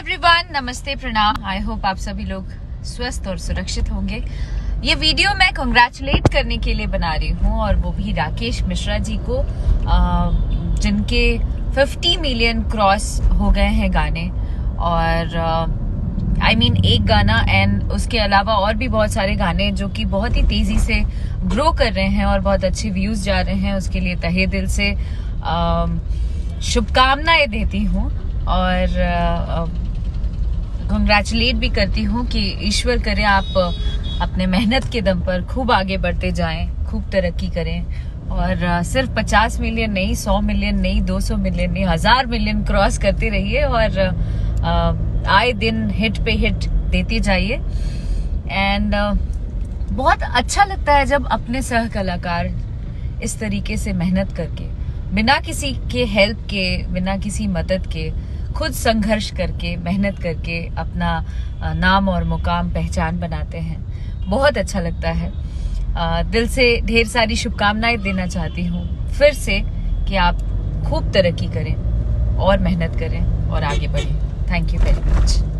Everyone, नमस्ते, प्रणाम। I hope आप सभी लोग स्वस्थ और सुरक्षित होंगे। ये वीडियो मैं कंग्रेचुलेट करने के लिए बना रही हूँ, और वो भी राकेश मिश्रा जी को, जिनके 50 मिलियन क्रॉस हो गए हैं गाने। और एक गाना एंड उसके अलावा और भी बहुत सारे गाने जो कि बहुत ही तेजी से ग्रो कर रहे हैं और बहुत अच्छे व्यूज जा रहे हैं। उसके लिए तहे दिल से शुभकामनाएं देती हूँ और कंग्रेचुलेट भी करती हूँ कि ईश्वर करे आप अपने मेहनत के दम पर खूब आगे बढ़ते जाएं, खूब तरक्की करें और सिर्फ 50 मिलियन नहीं, 100 मिलियन नहीं, 200 मिलियन नहीं, 1000 मिलियन क्रॉस करते रहिए और आए दिन हिट पे हिट देते जाइए। एंड बहुत अच्छा लगता है जब अपने सह कलाकार इस तरीके से मेहनत करके, बिना किसी के हेल्प के, बिना किसी मदद के, खुद संघर्ष करके, मेहनत करके अपना नाम और मुकाम, पहचान बनाते हैं। बहुत अच्छा लगता है। दिल से ढेर सारी शुभकामनाएं देना चाहती हूँ फिर से कि आप खूब तरक्की करें और मेहनत करें और आगे बढ़ें। Thank you very much.